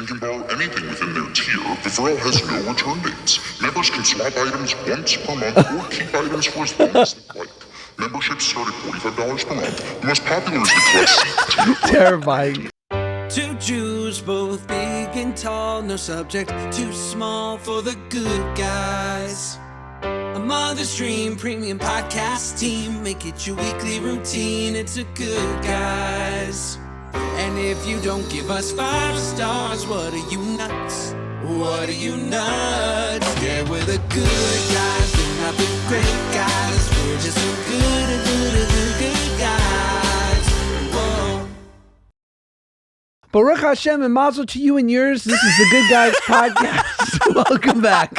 and can borrow anything within their tier. The Vorel has no return dates. Members can swap items once per month or keep items for as long as they like. Memberships start at $45 per month. The most popular is the classic. Terrifying. Two Jews, both big and tall, no subject too small for the good guys. A Mother's Dream premium podcast team, make it your weekly routine. It's a Good Guys. And if you don't give us 5 stars, what are you nuts? What are you nuts? Yeah, we're the good guys, we're not the great guys. We're just so good guys. Whoa. Baruch Hashem and Mazel to you and yours. This is the Good Guys podcast. Welcome back.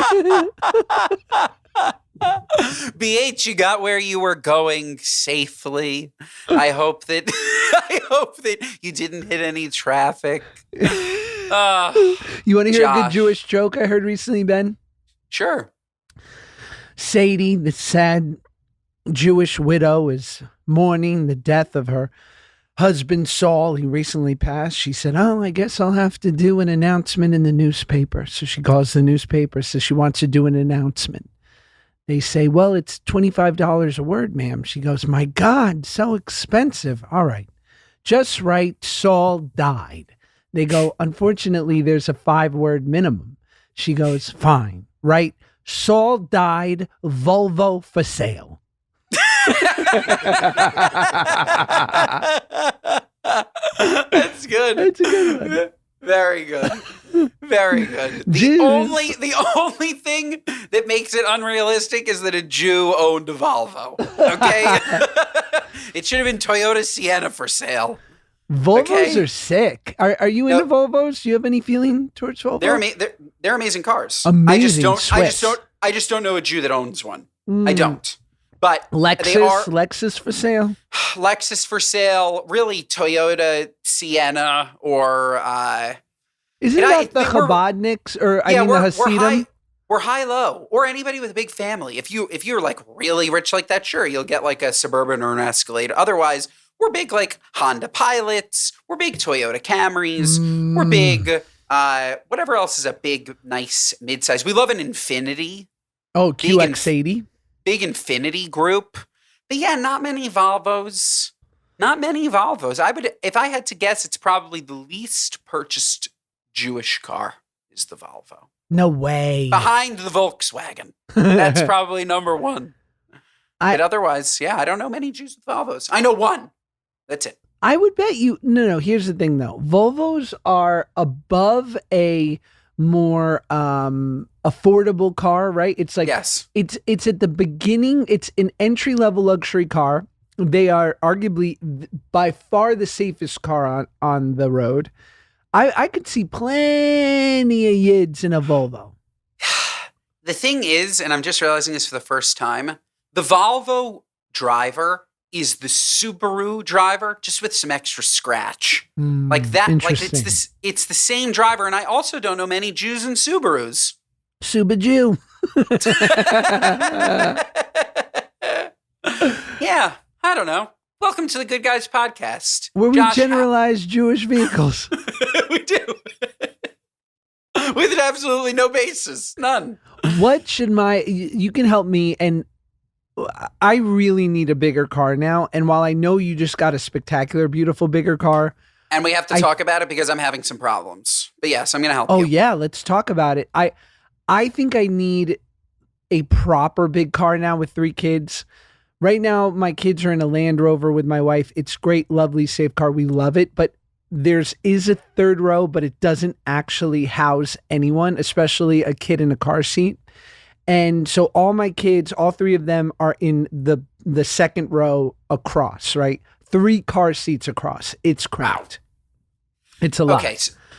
BH, you got where you were going safely. I hope that you didn't hit any traffic. You want to hear a good Jewish joke I heard recently, Ben? Sure. Sadie, the sad Jewish widow, is mourning the death of her husband Saul. He recently passed. She said, I guess I'll have to do an announcement in the newspaper. So she calls the newspaper, says she wants to do an announcement. They say, well, it's $25 a word, ma'am. She goes, my God, so expensive. All right. Just write, Saul died. They go, unfortunately, there's a 5-word minimum. She goes, fine. Write, Saul died, Volvo for sale. That's good. That's a good one. Very good. Very good. The only thing that makes it unrealistic is that a Jew owned a Volvo. Okay? It should have been Toyota Sienna for sale. Volvos are sick. Are you into Volvos? Do you have any feeling towards Volvos? They're amazing cars. Amazing. I just don't know a Jew that owns one. I don't. But Lexus for sale. Lexus for sale. Really, Toyota Sienna or isn't that the Chabadniks or the Hasidim? We're high-low, or anybody with a big family. If you're like really rich like that, sure, you'll get like a Suburban or an Escalade. Otherwise, we're big like Honda Pilots. We're big Toyota Camrys. We're big whatever else is a big, nice midsize. We love an Infiniti. Oh, QX80. Big Infiniti group. But yeah, not many Volvos. Not many Volvos. If I had to guess, it's probably the least purchased Jewish car is the Volvo. No way. Behind the Volkswagen. That's probably number one. But otherwise, yeah, I don't know many Jews with Volvos. I know one. That's it. I would bet you. No. Here's the thing, though. Volvos are above a more affordable car, right? It's like yes. It's at the beginning. It's an entry level luxury car. They are arguably by far the safest car on the road. I could see plenty of yids in a Volvo. The thing is, and I'm just realizing this for the first time, the Volvo driver is the Subaru driver, just with some extra scratch. Like that, like it's the same driver. And I also don't know many Jews and Subarus. Suba Jew. Yeah, I don't know. Welcome to the Good Guys podcast. Where we generalize Jewish vehicles. We do. With absolutely no basis. None. What should you can help me, and I really need a bigger car now. And while I know you just got a spectacular, beautiful, bigger car. And we have to talk about it because I'm having some problems. But yes, I'm going to help you. Oh yeah, let's talk about it. I think I need a proper big car now with 3 kids. Right now, my kids are in a Land Rover with my wife. It's great, lovely, safe car. We love it. But is a third row, but it doesn't actually house anyone, especially a kid in a car seat. And so all my kids, all 3 of them are in the second row across, right? 3 car seats across. It's cramped. It's a lot.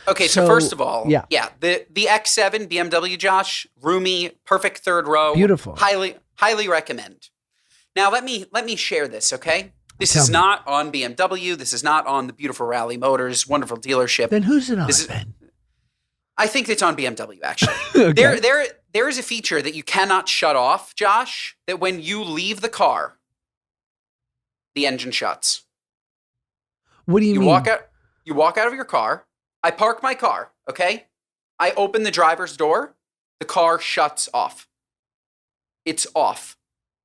Okay, so first of all, the X7 BMW, Josh, roomy, perfect third row. Beautiful. Highly recommend. Now, let me share this, okay? This is not on BMW. This is not on the beautiful Rally Motors, wonderful dealership. Then who's it on, Ben? I think it's on BMW, actually. Okay. There is a feature that you cannot shut off, Josh, that when you leave the car, the engine shuts. What do you mean? You walk out of your car. I park my car. okay? I open the driver's door, the car shuts off. It's off,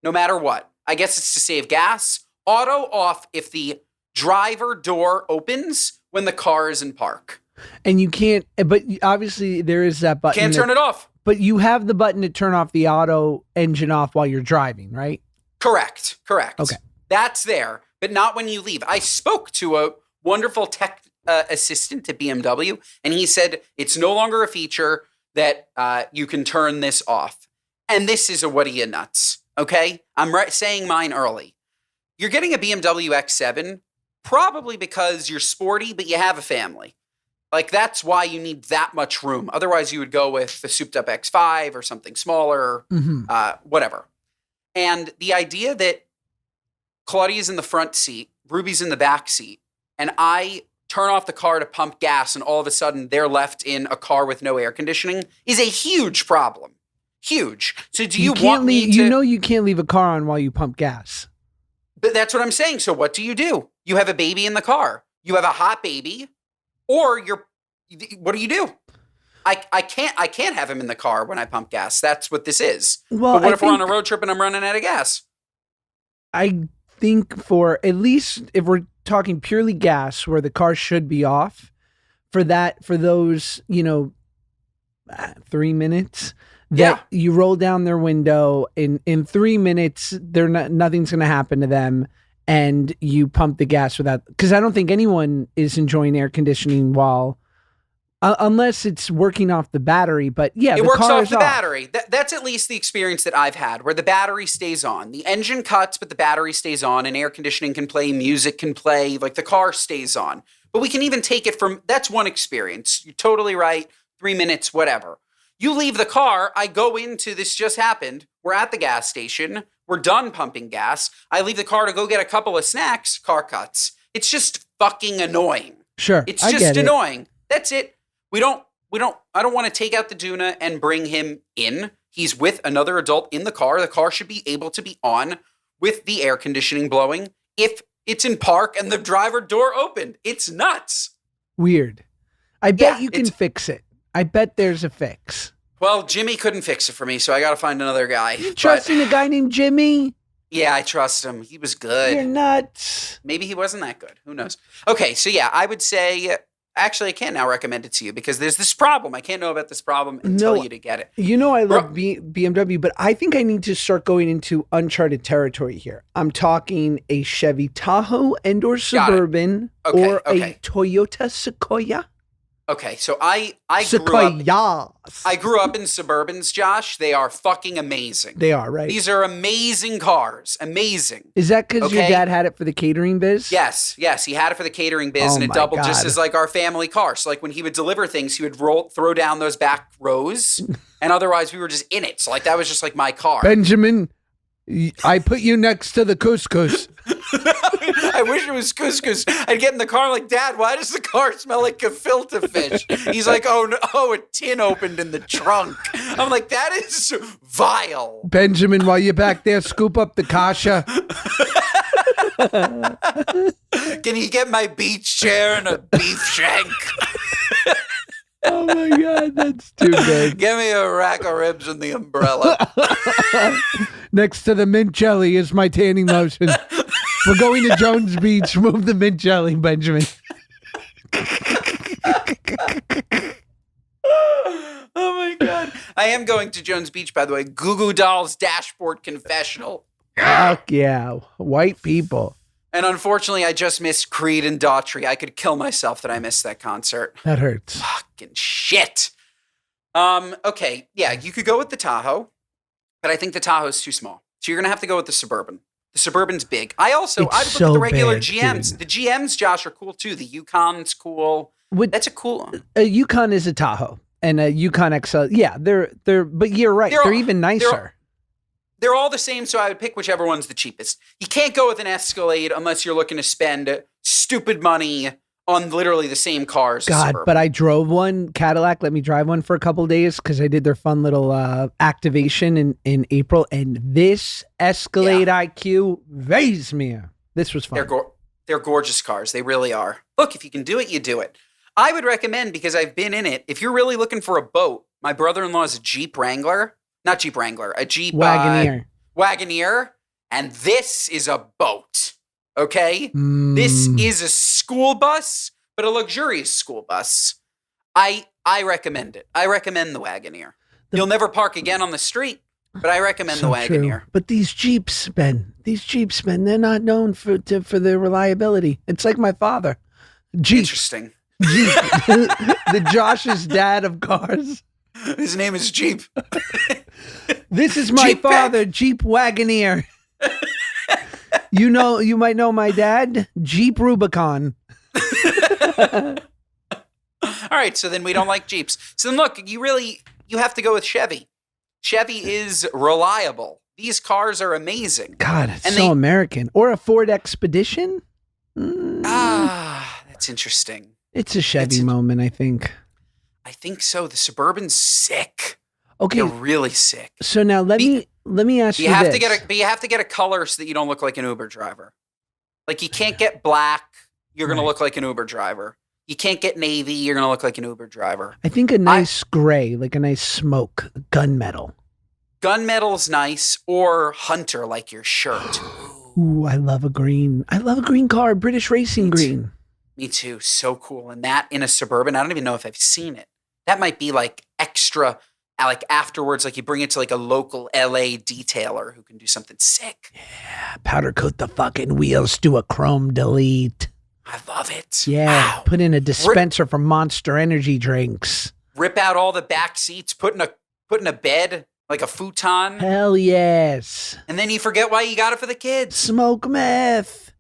no matter what. I guess it's to save gas. Auto off if the driver door opens when the car is in park. And you can't, but obviously there is that button. Can't turn it off. But you have the button to turn off the auto engine off while you're driving, right? Correct. Okay. That's there, but not when you leave. I spoke to a wonderful tech assistant at BMW, and he said it's no longer a feature that you can turn this off. And this is a what are you nuts, okay? I'm saying mine early. You're getting a BMW X7 probably because you're sporty, but you have a family. Like, that's why you need that much room. Otherwise, you would go with the souped-up X5 or something smaller, whatever. And the idea that Claudia's in the front seat, Ruby's in the back seat, and I turn off the car to pump gas, and all of a sudden they're left in a car with no air conditioning is a huge problem. Huge. So do you want me to... You know you can't leave a car on while you pump gas. But that's what I'm saying. So what do? You have a baby in the car. You have a hot baby. Or what do? I can't have him in the car when I pump gas. That's what this is. Well, but what if we're on a road trip and I'm running out of gas? I think for at least if we're talking purely gas where the car should be off for those, 3 minutes that you roll down their window in 3 minutes, nothing's going to happen to them. And you pump the gas without, because I don't think anyone is enjoying air conditioning while, unless it's working off the battery. But yeah, it works off the battery. That's at least the experience that I've had, where the battery stays on. The engine cuts, but the battery stays on, and air conditioning can play, music can play, like the car stays on. But we can even take it from, that's one experience. You're totally right. 3 minutes, whatever. You leave the car, I go into, this just happened, we're at the gas station, we're done pumping gas, I leave the car to go get a couple of snacks, car cuts. It's just fucking annoying. Sure. It's just annoying. That's it. I don't want to take out the Duna and bring him in. He's with another adult in the car. The car should be able to be on with the air conditioning blowing if it's in park and the driver door opened. It's nuts. Weird. I bet you can fix it. I bet there's a fix. Well, Jimmy couldn't fix it for me, so I got to find another guy. You trusting a guy named Jimmy? Yeah, I trust him. He was good. You're nuts. Maybe he wasn't that good. Who knows? Okay, so yeah, I would say, actually, I can't now recommend it to you because there's this problem. I can't know about this problem and tell you to get it. You know I love BMW, but I think I need to start going into uncharted territory here. I'm talking a Chevy Tahoe and or Suburban or a Toyota Sequoia. Okay, so I grew up in Suburbans, Josh. They are fucking amazing. They are, right? These are amazing cars. Amazing. Is that because your dad had it for the catering biz? Yes. He had it for the catering biz, and it doubled just as like our family car. So like when he would deliver things, he would throw down those back rows, and otherwise we were just in it. So like that was just like my car. Benjamin, I put you next to the couscous. I wish it was couscous. I'd get in the car like, Dad, why does the car smell like gefilte fish? He's like, a tin opened in the trunk. I'm like, that is vile. Benjamin, while you're back there, scoop up the kasha. Can you get my beach chair and a beef shank? Oh my God, that's too good. Give me a rack of ribs and the umbrella. Next to the mint jelly is my tanning lotion. We're going to Jones Beach. Move the mint jelly, Benjamin. Oh my God. I am going to Jones Beach, by the way. Goo Goo Dolls Dashboard Confessional. Fuck yeah. White people. And unfortunately, I just missed Creed and Daughtry. I could kill myself that I missed that concert. That hurts. Fucking shit. Okay, yeah, you could go with the Tahoe, but I think the Tahoe's too small. So you're going to have to go with the Suburban. The Suburban's big. I would look at the regular GMs. Dude. The GMs, Josh, are cool too. The Yukon's cool. That's a cool one. A Yukon is a Tahoe. And a Yukon XL. Yeah, they're but you're right. They're even nicer. They're all the same, so I would pick whichever one's the cheapest. You can't go with an Escalade unless you're looking to spend stupid money on literally the same cars. God, but I drove one. Cadillac let me drive one for a couple of days because I did their fun little activation in April. And this Escalade IQ raised me. This was fun. They're gorgeous cars. They really are. Look, if you can do it, you do it. I would recommend, because I've been in it, if you're really looking for a boat, my brother-in-law is a Jeep Wrangler. Not Jeep Wrangler, a Jeep Wagoneer. Wagoneer. And this is a boat, okay? This is a school bus, but a luxurious school bus. I recommend it. I recommend the Wagoneer. You'll never park again on the street, but I recommend the Wagoneer. True. But these Jeeps, Ben, they're not known for their reliability. It's like my father. Jeep. Interesting. Jeep. The Josh's dad of cars. His name is Jeep. This is my Jeep father, Jeep Wagoneer. You might know my dad, Jeep Rubicon. All right, so then we don't like Jeeps. So then look, you have to go with Chevy. Chevy is reliable. These cars are amazing. God, it's so American. Or a Ford Expedition? That's interesting. It's a Chevy moment, I think. I think so. The Suburban's sick. Okay. They're really sick. So now let me ask you this. But you have to get a color so that you don't look like an Uber driver. Like you can't get black. You're going to look like an Uber driver. You can't get navy. You're going to look like an Uber driver. I think a nice gray, like a nice smoke, gunmetal. Gunmetal's nice, or hunter, like your shirt. Ooh, I love a green. I love a green car, British racing green. Me too. So cool. And that in a Suburban, I don't even know if I've seen it. That might be like extra, like afterwards, like you bring it to like a local LA detailer who can do something sick. Yeah, powder coat the fucking wheels, do a chrome delete. I love it. Yeah, wow. Put in a dispenser for Monster Energy drinks. Rip out all the back seats, put in a bed, like a futon. Hell yes. And then you forget why you got it for the kids. Smoke meth.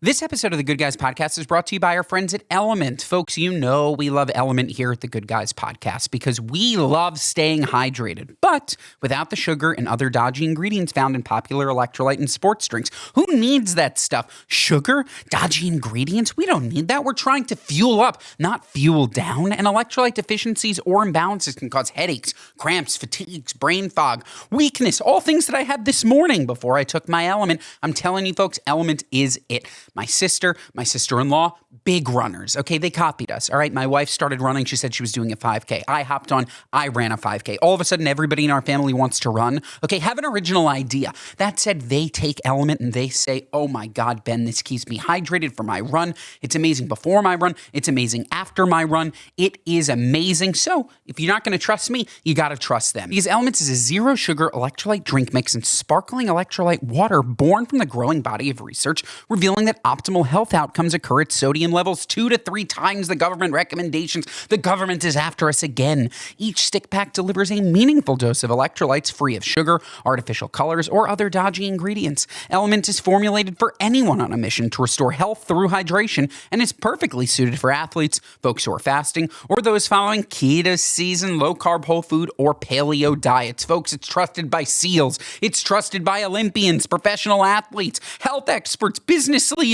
This episode of the Good Guys Podcast is brought to you by our friends at Element. Folks, you know we love Element here at the Good Guys Podcast because we love staying hydrated, but without the sugar and other dodgy ingredients found in popular electrolyte and sports drinks. Who needs that stuff? Sugar? Dodgy ingredients? We don't need that. We're trying to fuel up, not fuel down. And electrolyte deficiencies or imbalances can cause headaches, cramps, fatigues, brain fog, weakness, all things that I had this morning before I took my Element. I'm telling you folks, Element is it. My sister, my sister-in-law, big runners. Okay, they copied us. All right, my wife started running. She said she was doing a 5K. I hopped on. I ran a 5K. All of a sudden, everybody in our family wants to run. Okay, have an original idea. That said, they take Element and they say, oh my God, Ben, this keeps me hydrated for my run. It's amazing before my run. It's amazing after my run. It is amazing. So if you're not going to trust me, you got to trust them. Because Elements is a zero-sugar electrolyte drink mix and sparkling electrolyte water born from the growing body of research revealing that optimal health outcomes occur at sodium levels 2 to 3 times the government recommendations. The government is after us again. Each stick pack delivers a meaningful dose of electrolytes free of sugar, artificial colors, or other dodgy ingredients. Element is formulated for anyone on a mission to restore health through hydration and is perfectly suited for athletes, folks who are fasting, or those following keto season, low-carb, whole food, or paleo diets. Folks, it's trusted by SEALs. It's trusted by Olympians, professional athletes, health experts, business leaders,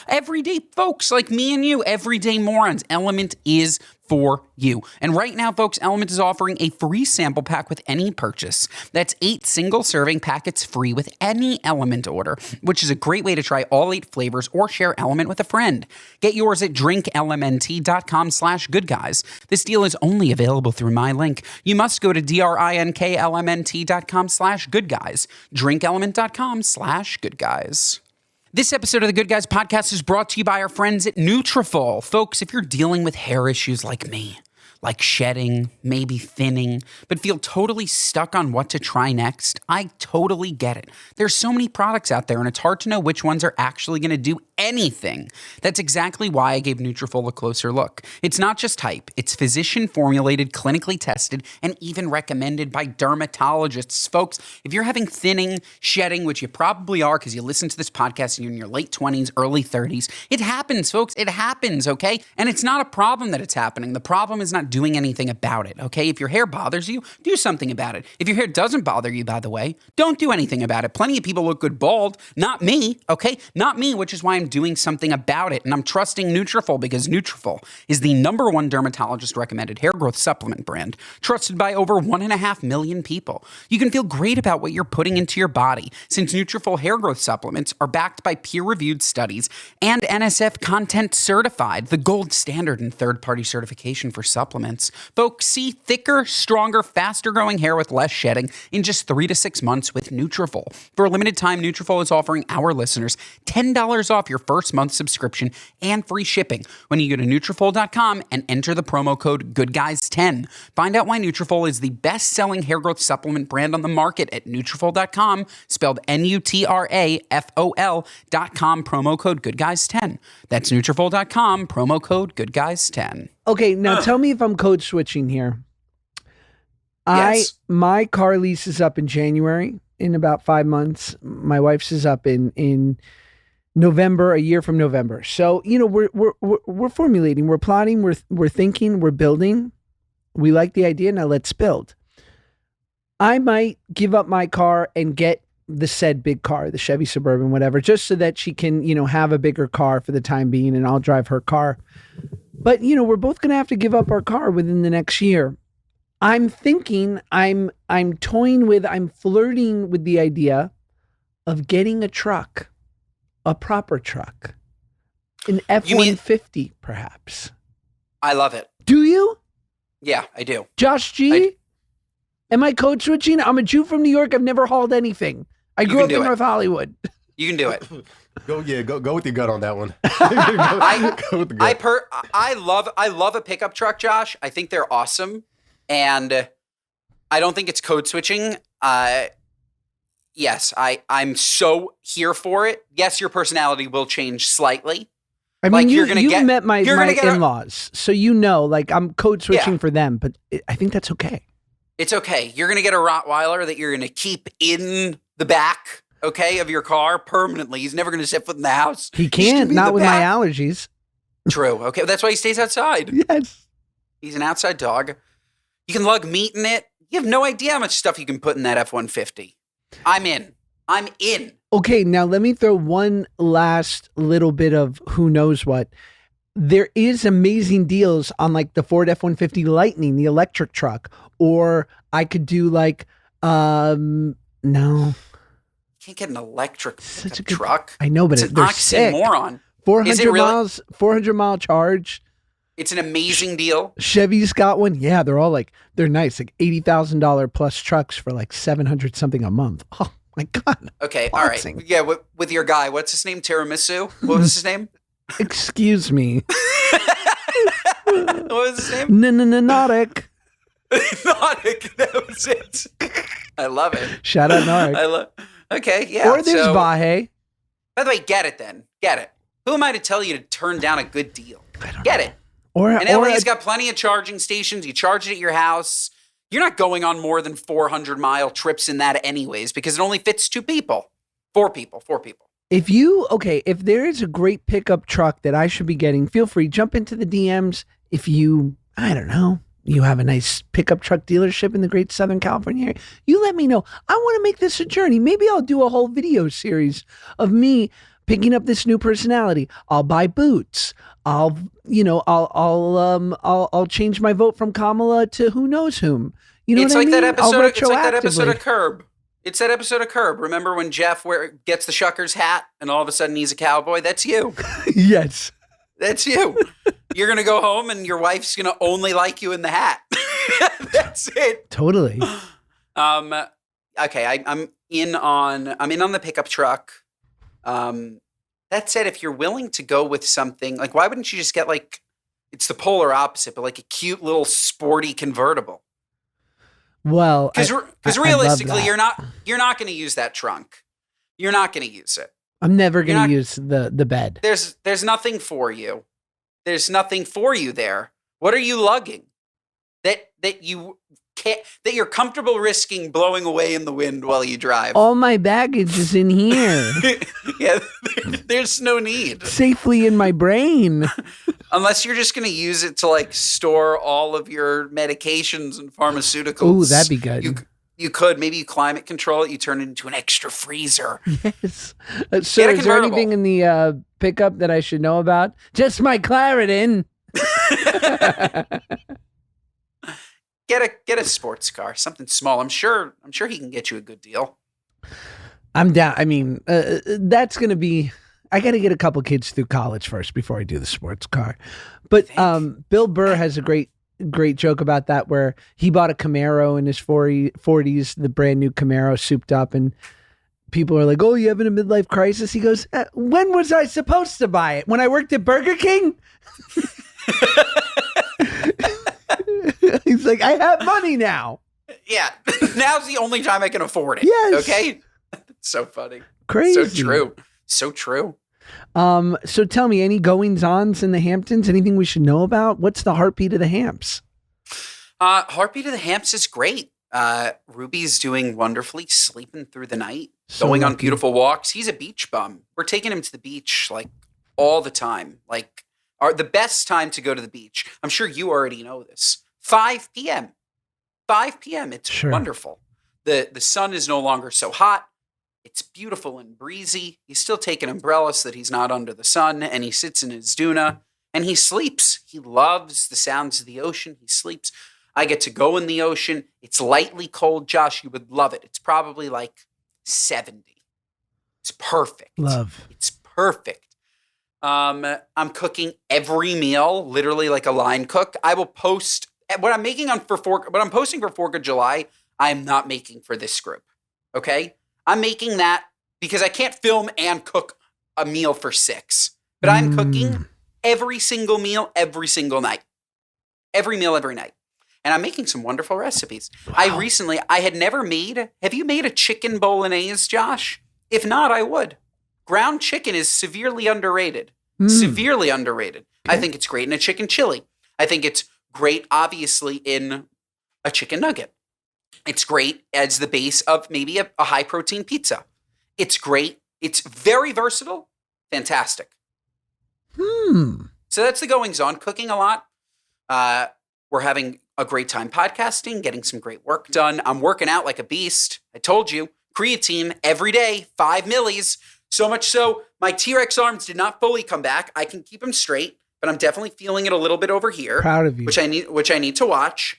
everyday folks like me and you, everyday morons. Element is for you. And right now, folks, Element is offering a free sample pack with any purchase. That's 8 single-serving packets free with any Element order, which is a great way to try all 8 flavors or share Element with a friend. Get yours at drinklmnt.com/goodguys. This deal is only available through my link. You must go to drinklmnt.com/goodguys. drinkelement.com/goodguys. This episode of the Good Guys Podcast is brought to you by our friends at Nutrafol. Folks, if you're dealing with hair issues like me, like shedding, maybe thinning, but feel totally stuck on what to try next, I totally get it. There's so many products out there and it's hard to know which ones are actually going to do anything. That's exactly why I gave Nutrafol a closer look. It's not just hype. It's physician-formulated, clinically tested, and even recommended by dermatologists. Folks, if you're having thinning, shedding, which you probably are because you listen to this podcast and you're in your late 20s, early 30s, it happens, folks. It happens, okay? And it's not a problem that it's happening. The problem is not doing anything about it, okay? If your hair bothers you, do something about it. If your hair doesn't bother you, by the way, don't do anything about it. Plenty of people look good bald. Not me, okay? Not me, which is why I'm mind doing something about it. And I'm trusting Nutrafol because Nutrafol is the #1 dermatologist-recommended hair growth supplement brand, trusted by over 1.5 million people. You can feel great about what you're putting into your body, since Nutrafol hair growth supplements are backed by peer-reviewed studies and NSF Content Certified, the gold standard in third-party certification for supplements. Folks, see thicker, stronger, faster-growing hair with less shedding in just 3 to 6 months with Nutrafol. For a limited time, Nutrafol is offering our listeners $10 off your first month subscription and free shipping when you go to Nutrafol.com and enter the promo code GoodGuys10. Find out why Nutrafol is the best-selling hair growth supplement brand on the market at Nutrafol.com, spelled Nutrafol.com, promo code GoodGuys10. That's Nutrafol.com, promo code GoodGuys10. Okay, now tell me if I'm code switching here. Yes. My car lease is up in January, in about 5 months. My wife's is up in November, a year from November. So, we're formulating, we're plotting, we're thinking, we're building. We like the idea. Now let's build. I might give up my car and get the said big car, the Chevy Suburban, whatever, just so that she can, have a bigger car for the time being, and I'll drive her car. But, we're both going to have to give up our car within the next year. I'm thinking, I'm flirting with the idea of getting a truck, a proper truck, an F-150 perhaps. I love it. Do you? Yeah, I do. Josh G? Am I code switching? I'm a Jew from New York. I've never hauled anything. I grew up in North Hollywood. You can do it. Go with your gut on that one. I love a pickup truck, Josh. I think they're awesome. And I don't think it's code switching. Yes, I'm so here for it. Yes, your personality will change slightly. I mean, you've met my in-laws, so I'm code switching for them, but I think that's okay. It's okay. You're going to get a Rottweiler that you're going to keep in the back, okay, of your car permanently. He's never going to set foot in the house. He can't, not with my allergies. True. Okay, that's why he stays outside. Yes. He's an outside dog. You can lug meat in it. You have no idea how much stuff you can put in that F-150. I'm in. Okay, now let me throw one last little bit of who knows what. There is amazing deals on the Ford F-150 Lightning, the electric truck. Or I could do no. You can't get an electric truck. I know, but it's an they're oxymoron. 400 mile charge. It's an amazing deal. Chevy's got one. Yeah, they're all they're nice, $80,000 plus trucks for $700 something a month. Oh my God. Okay. Boxing. All right. Yeah. With your guy, what's his name? Tiramisu. What was his name? Excuse me. What was his name? Nautic. Nautic. That was it. I love it. Shout out Nautic. Okay. Yeah. Or there's Vahe. By the way, get it then. Get it. Who am I to tell you to turn down a good deal? Get it. And LA's got plenty of charging stations. You charge it at your house. You're not going on more than 400-mile trips in that anyways, because it only fits 2 people. 4 people. If there is a great pickup truck that I should be getting, feel free, jump into the DMs. If you have a nice pickup truck dealership in the great Southern California area, you let me know. I want to make this a journey. Maybe I'll do a whole video series of me picking up this new personality. I'll buy boots. I'll change my vote from Kamala to who knows whom. You know it's what I mean? It's like that episode of Curb. It's that episode of Curb. Remember when Jeff gets the Shuckers hat and all of a sudden he's a cowboy? That's you. Yes. That's you. You're going to go home and your wife's going to only like you in the hat. That's it. Totally. Okay, I'm in on the pickup truck. That said, if you're willing to go with something, why wouldn't you just get it's the polar opposite, but a cute little sporty convertible? Well, because realistically, you're not going to use that trunk. You're not going to use it. I'm never going to use the bed. There's nothing for you. There's nothing for you there. What are you lugging that you can't, that you're comfortable risking blowing away in the wind while you drive? All my baggage is in here. Yeah, there's no need. Safely in my brain. Unless you're just going to use it to store all of your medications and pharmaceuticals. Ooh, that'd be good. You could. Maybe you climate control it. You turn it into an extra freezer. Yes. So is there anything in the pickup that I should know about? Just my Clarendon. Get a sports car, something small. I'm sure he can get you a good deal. I'm down. I mean, that's going to be, I got to get a couple kids through college first before I do the sports car. But Bill Burr has a great joke about that, where he bought a Camaro in his 40s, the brand new Camaro, souped up, and people are like, "Oh, you having a midlife crisis?" He goes, "When was I supposed to buy it? When I worked at Burger King?" He's like, "I have money now." Yeah, now's the only time I can afford it. Yes. Okay. So funny. Crazy. So true. So true. So tell me, any goings-ons in the Hamptons? Anything we should know about? What's the heartbeat of the Hamps? Heartbeat of the Hamps is great. Ruby's doing wonderfully, sleeping through the night, So going on lucky. beautiful walks. He's a beach bum. We're taking him to the beach like all the time. Like the best time to go to the beach. I'm sure you already know this. 5 p.m. 5 p.m. It's Sure. wonderful. The sun is no longer so hot. It's beautiful and breezy. He's still taking umbrellas so that he's not under the sun, and he sits in his doona and he sleeps. He loves the sounds of the ocean. He sleeps. I get to go in the ocean. It's lightly cold, Josh. You would love it. It's probably like 70. It's perfect. Love. It's perfect. I'm cooking every meal, literally like a line cook. I will post what I'm making what I'm posting for 4th of July. I am not making for this group. Okay. I'm making that because I can't film and cook a meal for 6, but I'm cooking every single meal, every single night, every meal, every night. And I'm making some wonderful recipes. Wow. I had never made, have you made a chicken bolognese, Josh? If not, I would. Ground chicken is severely underrated. Severely underrated. Okay. I think it's great in a chicken chili. I think it's great, obviously, in a chicken nugget. It's great as the base of maybe a high protein pizza. It's great. It's very versatile. Fantastic. So that's the goings on. Cooking a lot. We're having a great time podcasting, getting some great work done. I'm working out like a beast. I told you, creatine every day, 5 millis. So much so, my T-Rex arms did not fully come back. I can keep them straight, but I'm definitely feeling it a little bit over here. Proud of you. Which I need to watch.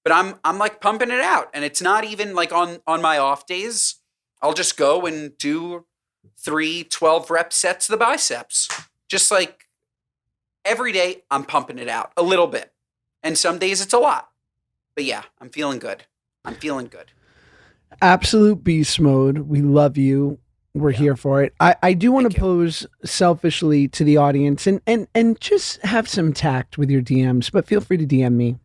But I'm like pumping it out. And it's not even like on my off days. I'll just go and do 3 12-rep sets of the biceps. Just like every day I'm pumping it out a little bit. And some days it's a lot. But yeah, I'm feeling good. Absolute beast mode. We love you. We're here for it. I do want to pose selfishly to the audience and just have some tact with your DMs, but feel free to DM me.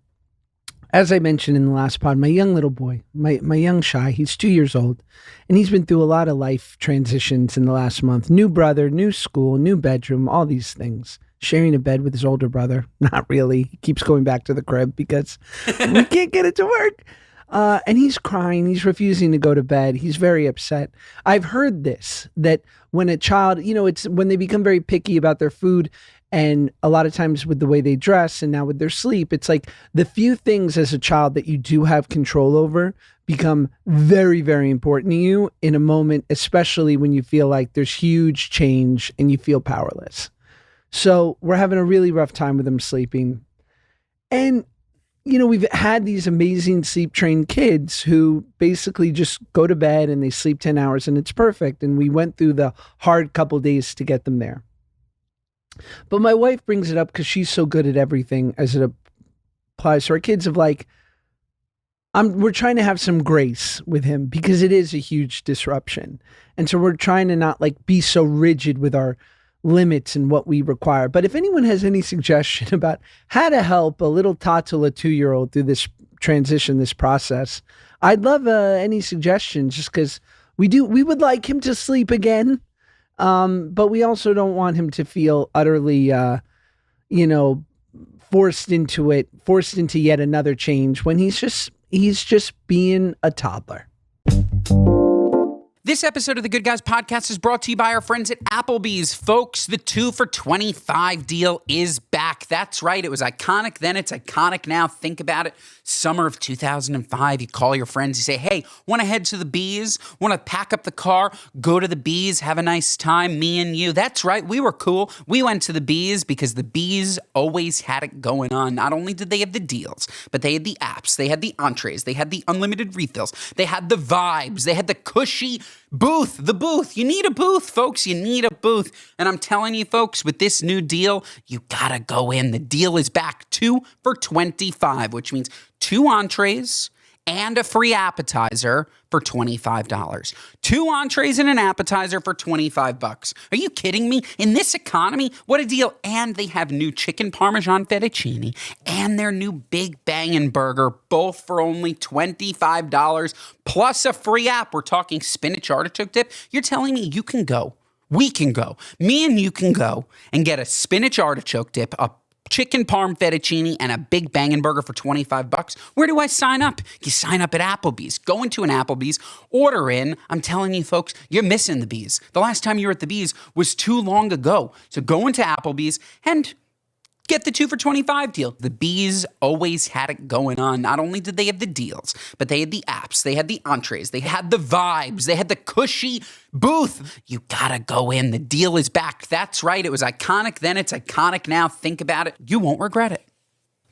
As I mentioned in the last pod, my young little boy, my young Shy, he's 2 years old, and he's been through a lot of life transitions in the last month. New brother, new school, new bedroom, all these things. Sharing a bed with his older brother. Not really. He keeps going back to the crib because we can't get it to work. And he's crying. He's refusing to go to bed. He's very upset. I've heard this, that when a child, it's when they become very picky about their food, and a lot of times with the way they dress and now with their sleep, it's like the few things as a child that you do have control over become very, very important to you in a moment, especially when you feel like there's huge change and you feel powerless. So we're having a really rough time with him sleeping. And we've had these amazing sleep trained kids who basically just go to bed and they sleep 10 hours and it's perfect. And we went through the hard couple days to get them there. But my wife brings it up because she's so good at everything as it applies to our kids of like, we're trying to have some grace with him because it is a huge disruption. And so we're trying to not like be so rigid with our limits and what we require. But if anyone has any suggestion about how to help a little Tatula 2-year-old through this transition, this process, I'd love any suggestions just because we would like him to sleep again. But we also don't want him to feel utterly, forced into yet another change when he's just being a toddler. This episode of the Good Guys Podcast is brought to you by our friends at Applebee's. Folks, the 2 for $25 deal is back. That's right. It was iconic then. It's iconic now. Think about it. Summer of 2005. You call your friends. You say, hey, want to head to the Bees? Want to pack up the car? Go to the Bees? Have a nice time? Me and you. That's right. We were cool. We went to the Bees because the Bees always had it going on. Not only did they have the deals, but they had the apps. They had the entrees. They had the unlimited refills. They had the vibes. They had the cushy booth, the booth. You need a booth, folks. You need a booth. And I'm telling you, folks, with this new deal, you gotta go in. The deal is back 2 for $25, which means 2 entrees and a free appetizer for $25. 2 entrees and an appetizer for $25. Are you kidding me? In this economy, what a deal. And they have new chicken parmesan fettuccine and their new Big Bangin' Burger, both for only $25, plus a free app. We're talking spinach artichoke dip. You're telling me you can go, we can go, me and you can go and get a spinach artichoke dip, a chicken parm fettuccine, and a Big Bangin' Burger for $25. Where do I sign up? You sign up at Applebee's. Go into an Applebee's, order in. I'm telling you, folks, you're missing the Bees. The last time you were at the Bees was too long ago. So go into Applebee's and get the 2 for $25 deal. The Bees always had it going on. Not only did they have the deals, but they had the apps. They had the entrees. They had the vibes. They had the cushy booth. You gotta go in. The deal is back. That's right. It was iconic then. It's iconic now. Think about it. You won't regret it.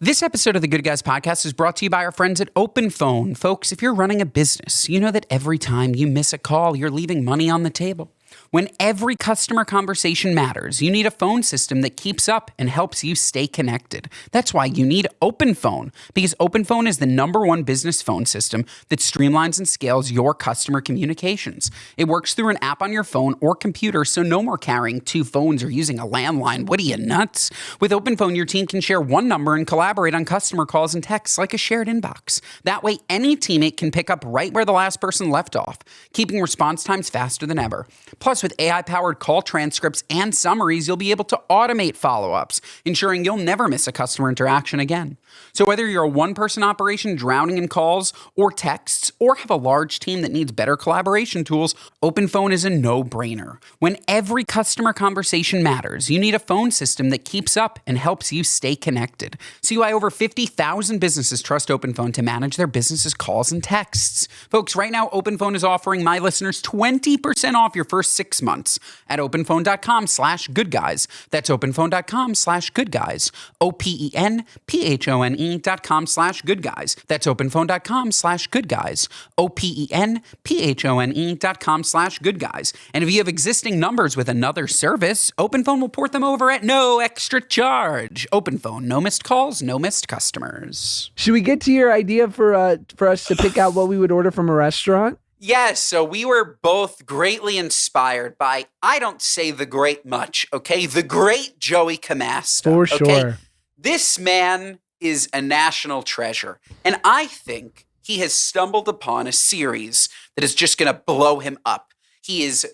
This episode of the Good Guys Podcast is brought to you by our friends at OpenPhone. Folks, if you're running a business, you know that every time you miss a call, you're leaving money on the table. When every customer conversation matters, you need a phone system that keeps up and helps you stay connected. That's why you need OpenPhone, because OpenPhone is the #1 business phone system that streamlines and scales your customer communications. It works through an app on your phone or computer, so no more carrying 2 phones or using a landline. What are you, nuts? With OpenPhone, your team can share one number and collaborate on customer calls and texts like a shared inbox. That way, any teammate can pick up right where the last person left off, keeping response times faster than ever. Plus, with AI-powered call transcripts and summaries, you'll be able to automate follow-ups, ensuring you'll never miss a customer interaction again. So whether you're a one-person operation drowning in calls or texts, or have a large team that needs better collaboration tools, OpenPhone is a no-brainer. When every customer conversation matters, you need a phone system that keeps up and helps you stay connected. See why over 50,000 businesses trust OpenPhone to manage their business's calls and texts. Folks, right now, OpenPhone is offering my listeners 20% off your first 6 months at openphone.com/goodguys. That's openphone.com/goodguys. openphone.com/goodguys. That's openphone.com/goodguys. openphone.com/goodguys. And if you have existing numbers with another service, OpenPhone will port them over at no extra charge. OpenPhone, no missed calls, no missed customers. Should we get to your idea for us to pick out what we would order from a restaurant? Yes, so we were both greatly inspired by, I don't say the great much, okay? The great Joey Camasta. For sure. Okay? This man is a national treasure. And I think he has stumbled upon a series that is just going to blow him up. He is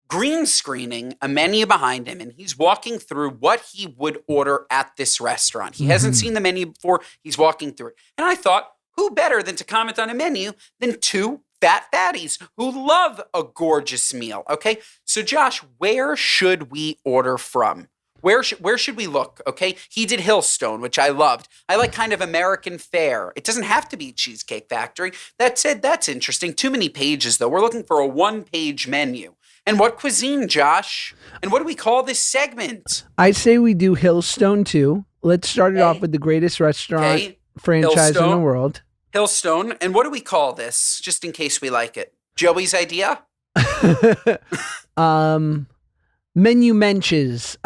green screening a menu behind him, and he's walking through what he would order at this restaurant. He hasn't seen the menu before. He's walking through it. And I thought, who better than to comment on a menu than 2 fat fatties who love a gorgeous meal, okay? So Josh, where should we order from? Where should we look, okay? He did Hillstone, which I loved. I like kind of American fare. It doesn't have to be Cheesecake Factory. That said, that's interesting. Too many pages, though. We're looking for a 1-page menu. And what cuisine, Josh? And what do we call this segment? I say we do Hillstone too. Let's start it off with the greatest restaurant franchise in the world. Hillstone. And what do we call this, just in case we like it? Joey's idea? Menu menches,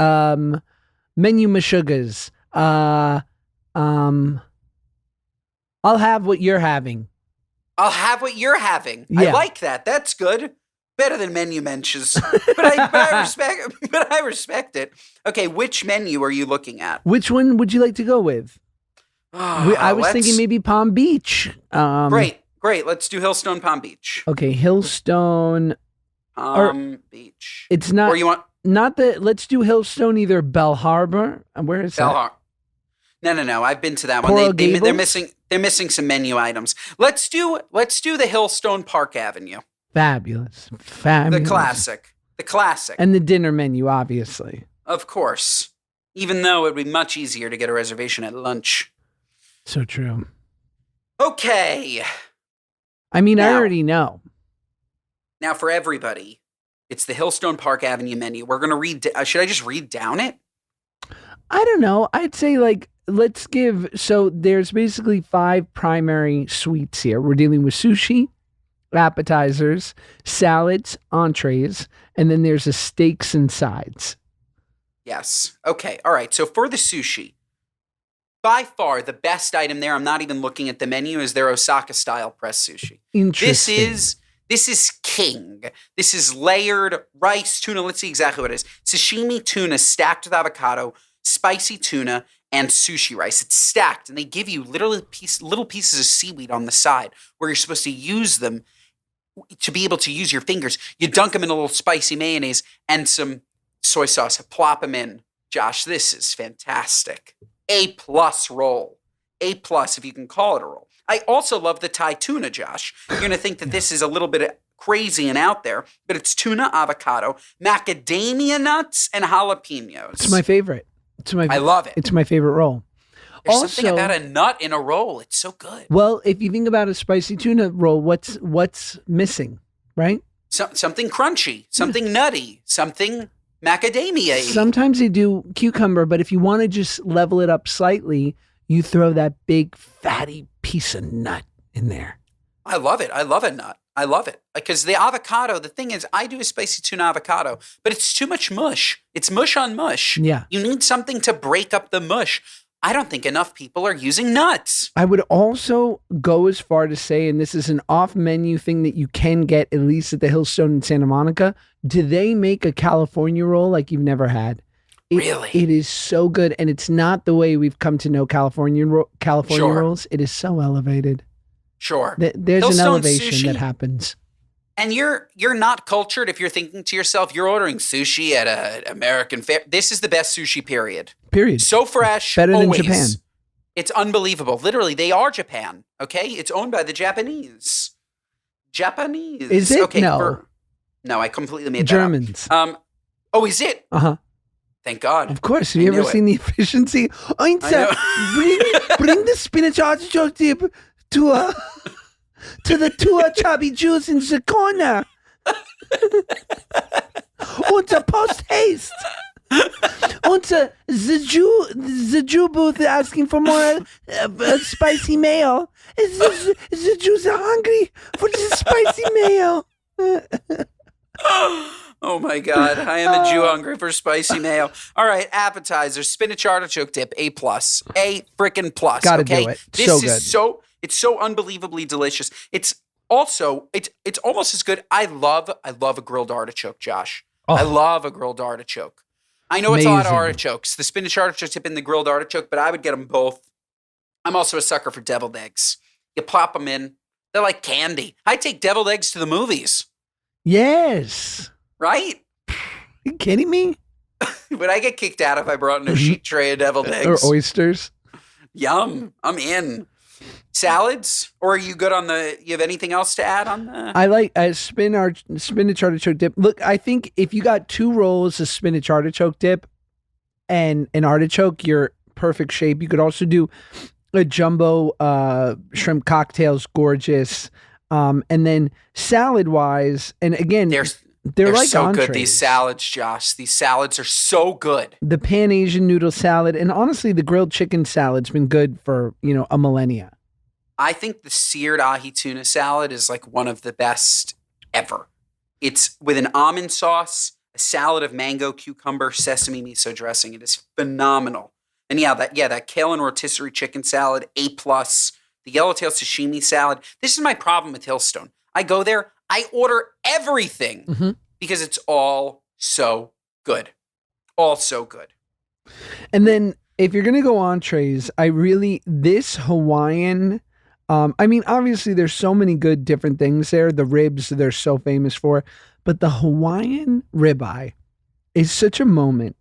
menu mashugas. I'll have what you're having. I'll have what you're having. Yeah. I like that. That's good. Better than menu mentions. but I respect it. Okay, which menu are you looking at? Which one would you like to go with? I was thinking maybe Palm Beach. Great. Let's do Hillstone, Palm Beach. Okay, Hillstone. Palm Beach. It's not. Or you want? Not that. Let's do Hillstone, either Bell Harbor. Where is Bell that? Harbor. No. I've been to that Coral one. Gables? They're missing some menu items. Let's do the Hillstone Park Avenue. Fabulous. The Fabulous. classic. The classic. And the dinner menu, obviously. Of course. Even though it would be much easier to get a reservation at lunch. So true. Okay. I mean, I Now- already know. Now, for everybody, it's the Hillstone Park Avenue menu. We're going to read. Should I just read down it? I don't know. I'd say let's give. So there's basically 5 primary suites here. We're dealing with sushi, appetizers, salads, entrees, and then there's a steaks and sides. Yes. Okay. All right. So for the sushi, by far the best item there, I'm not even looking at the menu, is their Osaka style pressed sushi. Interesting. This is king. This is layered rice, tuna. Let's see exactly what it is. Sashimi tuna stacked with avocado, spicy tuna, and sushi rice. It's stacked, and they give you literally little pieces of seaweed on the side where you're supposed to use them to be able to use your fingers. You dunk them in a little spicy mayonnaise and some soy sauce. Plop them in. Josh, this is fantastic. A+ roll. A+ if you can call it a roll. I also love the Thai tuna, Josh. You're going to think that this is a little bit crazy and out there, but it's tuna, avocado, macadamia nuts, and jalapenos. It's my favorite. I love it. It's my favorite roll. There's also, something about a nut in a roll. It's so good. Well, if you think about a spicy tuna roll, what's missing, right? Something crunchy, something nutty, something macadamia-y. Sometimes they do cucumber, but if you want to just level it up slightly, you throw that big fatty piece of nut in there. I love it. I love a nut. I love it. Because the avocado, the thing is, I do a spicy tuna avocado, but it's too much mush. It's mush on mush. Yeah. You need something to break up the mush. I don't think enough people are using nuts. I would also go as far to say, and this is an off-menu thing that you can get at least at the Hillstone in Santa Monica, do they make a California roll like you've never had? Really? It is so good, and it's not the way we've come to know California Sure. rolls. It is so elevated. Sure. There's an Hillstone elevation sushi? that happens. And you're not cultured if you're thinking to yourself, you're ordering sushi at an American fair. This is the best sushi, period. Period. So fresh. Better than always. Japan. It's unbelievable. Literally, they are Japan. Okay? It's owned by the Japanese. Japanese. Is it? Okay, No. No, I completely made Germans. that up. Oh, is it? Uh-huh. Thank God. Of course. Have I you ever knew it. seen the efficiency? Oinza, bring the spinach artichoke dip to the 2 chubby Jews in the corner. Und post haste. Und the Jew booth asking for more spicy mayo. The Jews are hungry for the spicy mayo. Oh my God. I am a Jew hungry for spicy mayo. All right. Appetizer, spinach artichoke dip, A+. A frickin' plus. Gotta okay? do it. This So is good. it's so unbelievably delicious. It's also, it's almost as good. I love a grilled artichoke, Josh. Oh. I love a grilled artichoke. I know it's a lot of Amazing. artichokes, the spinach artichoke dip and the grilled artichoke, but I would get them both. I'm also a sucker for deviled eggs. You plop them in. They're like candy. I take deviled eggs to the movies, Yes. right? Are you kidding me? Would I get kicked out if I brought in a sheet tray of deviled eggs? Or oysters? Yum. I'm in. Salads? Or are you good on you have anything else to add on the? I like spinach artichoke dip. Look, I think if you got 2 rolls of spinach artichoke dip and an artichoke, you're perfect shape. You could also do a jumbo shrimp cocktails, gorgeous. And then salad wise, and again, they're like so entrees. good. These salads, Josh. These salads are so good. The Pan Asian noodle salad, and honestly, the grilled chicken salad's been good for a millennia. I think the seared ahi tuna salad is like one of the best ever. It's with an almond sauce, a salad of mango, cucumber, sesame miso dressing. It is phenomenal. And that kale and rotisserie chicken salad, A+. The yellowtail sashimi salad. This is my problem with Hillstone. I go there, I order everything because it's all so good. All so good. And then if you're going to go entrees, this Hawaiian, I mean, obviously there's so many good different things there. The ribs they're so famous for, but the Hawaiian ribeye is such a moment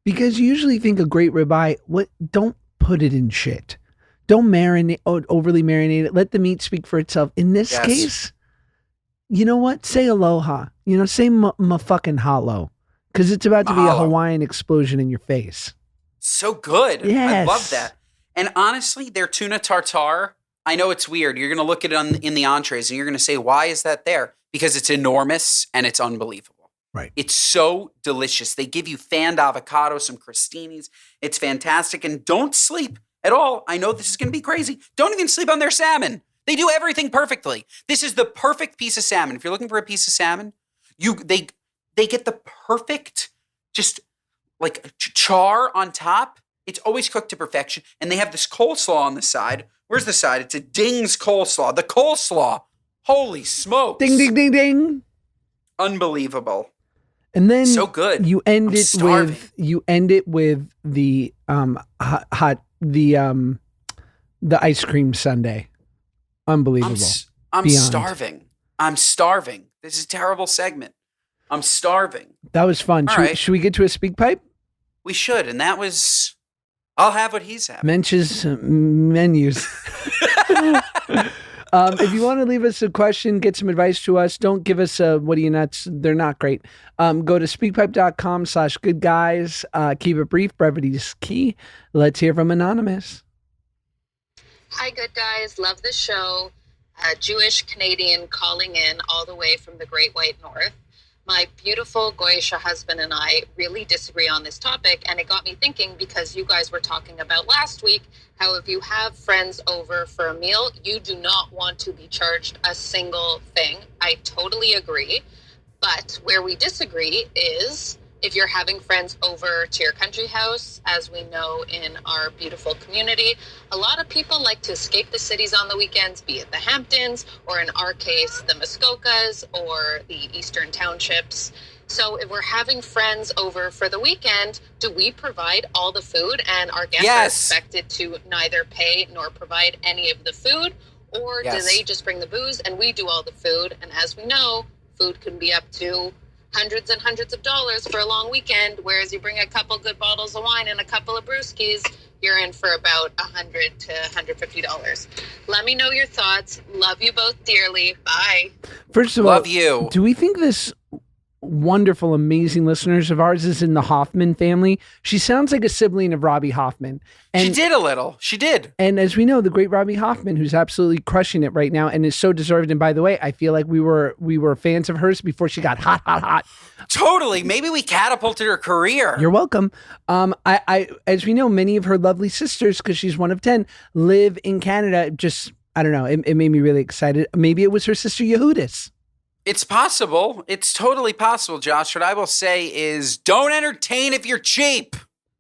because you usually think a great ribeye, don't put it in shit. Don't overly marinate it. Let the meat speak for itself. In this case, you know what? Say aloha. Say fucking halo. Because it's about to be a Mahalo. Hawaiian explosion in your face. So good. Yes. I love that. And honestly, their tuna tartare, I know it's weird. You're going to look at it in the entrees and you're going to say, why is that there? Because it's enormous and it's unbelievable. Right. It's so delicious. They give you fanned avocado, some crostinis. It's fantastic. And don't sleep at all. I know this is going to be crazy. Don't even sleep on their salmon. They do everything perfectly. This is the perfect piece of salmon. If you're looking for a piece of salmon, they get the perfect, just like char on top. It's always cooked to perfection. And they have this coleslaw on the side. Where's the side? It's a Ding's coleslaw. The coleslaw. Holy smokes. Ding, ding, ding, ding. Unbelievable. And then So good. You end I'm it starving. with the the ice cream sundae. Unbelievable. I'm Beyond. starving. I'm starving. This is a terrible segment. I'm starving. That was fun. All Should, right. should we get to a speak pipe? We should. And that was, I'll have what he's having. Mench's menus. If you want to leave us a question, get some advice to us, don't give us a what are you nuts? They're not great. Go to speakpipe.com/good guys. Keep it brief. Brevity is key. Let's hear from Anonymous. Hi, good guys. Love the show. Jewish Canadian calling in all the way from the Great White North. My beautiful Goyisha husband and I really disagree on this topic, and it got me thinking because you guys were talking about last week how if you have friends over for a meal, you do not want to be charged a single thing. I totally agree. But where we disagree is if you're having friends over to your country house, as we know in our beautiful community, a lot of people like to escape the cities on the weekends, be it the Hamptons, or in our case, the Muskokas or the Eastern Townships. So if we're having friends over for the weekend, do we provide all the food and our guests are expected to neither pay nor provide any of the food? Or do they just bring the booze and we do all the food? And as we know, food can be up to hundreds and hundreds of dollars for a long weekend, whereas you bring a couple good bottles of wine and a couple of brewskis, you're in for about $100 to $150. Let me know your thoughts. Love you both dearly. Bye. First of all, Love you. Do we think this wonderful, amazing listeners of ours is in the Hoffman family? She sounds like a sibling of Robbie Hoffman. And, She did a little. She did. And as we know, the great Robbie Hoffman, who's absolutely crushing it right now and is so deserved. And by the way, I feel like we were fans of hers before she got hot. Totally. Maybe we catapulted her career. You're welcome. I as we know, many of her lovely sisters, because she's one of 10, live in Canada. Just, I don't know. It made me really excited. Maybe it was her sister Yehudis. It's possible. It's totally possible, Josh. What I will say is don't entertain if you're cheap.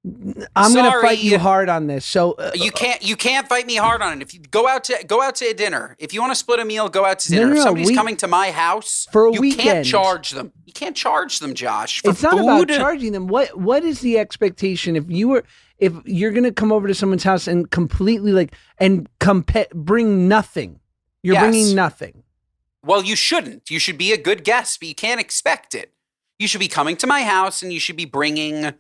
I'm going to Sorry. fight you hard on this. So You can't fight me hard on it. If you go out to a dinner, if you want to split a meal, go out to dinner. No, if somebody's we- coming to my house, For a you weekend. can't charge them. You can't charge them, Josh. For it's not food. about charging them. What is the expectation if you're going to come over to someone's house and completely bring nothing? You're Yes. bringing nothing. Well, you shouldn't. You should be a good guest, but you can't expect it. You should be coming to my house and you should be bringing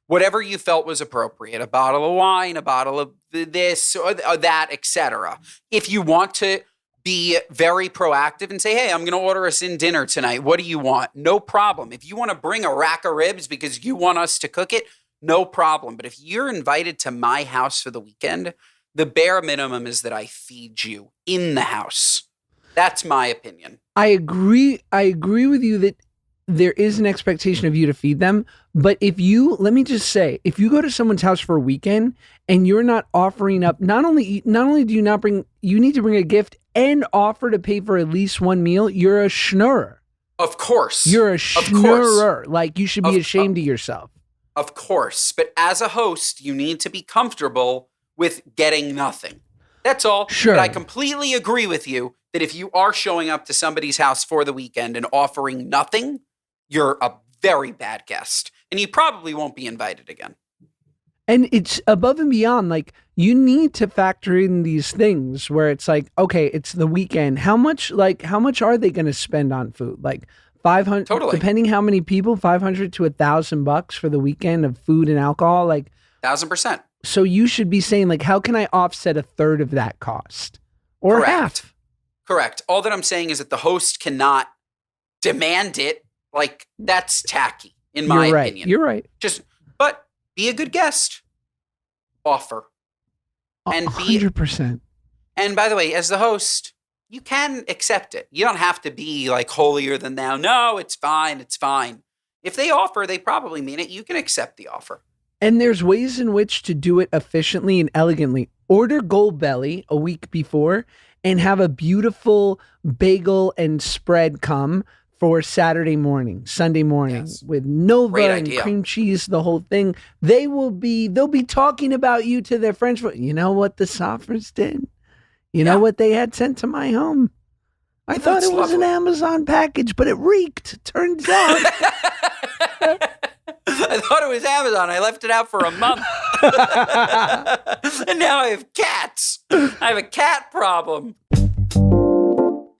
whatever you felt was appropriate, a bottle of wine, a bottle of this or that, etc. If you want to be very proactive and say, hey, I'm going to order us in dinner tonight. What do you want? No problem. If you want to bring a rack of ribs because you want us to cook it, no problem. But if you're invited to my house for the weekend, the bare minimum is that I feed you in the house. That's my opinion. I agree with you that there is an expectation of you to feed them. But let me just say, if you go to someone's house for a weekend and you're not offering up, not only do you not bring, you need to bring a gift and offer to pay for at least one meal, you're a schnorrer. Of course. You're a Of schnorrer. Like you should be Of- ashamed of yourself. Of course. But as a host, you need to be comfortable with getting nothing. That's all. Sure. But I completely agree with you that if you are showing up to somebody's house for the weekend and offering nothing, you're a very bad guest. And you probably won't be invited again. And it's above and beyond. Like you need to factor in these things where it's like, okay, it's the weekend. How much are they going to spend on food? Like 500, Totally. depending how many people, 500 to $1,000 for the weekend of food and alcohol. Like 1,000%. So you should be saying like, how can I offset a third of that cost or Correct. half? Correct. All that I'm saying is that the host cannot demand it. Like, that's tacky, in my You're right. opinion. You're right. But be a good guest. Offer. And 100%. And by the way, as the host, you can accept it. You don't have to be like holier than thou. No, it's fine. It's fine. If they offer, they probably mean it. You can accept the offer. And there's ways in which to do it efficiently and elegantly. Order Goldbelly a week before and have a beautiful bagel and spread come for Saturday morning, Sunday morning, Yes. with Nova Great and idea. cream cheese, the whole thing. They'll be talking about you to their friends. You know what the Soffers did? You know what they had sent to my home? I thought That's it was an lovely. Amazon package, but it reeked. Turns out. I thought it was Amazon. I left it out for a month. And now I have cats. I have a cat problem.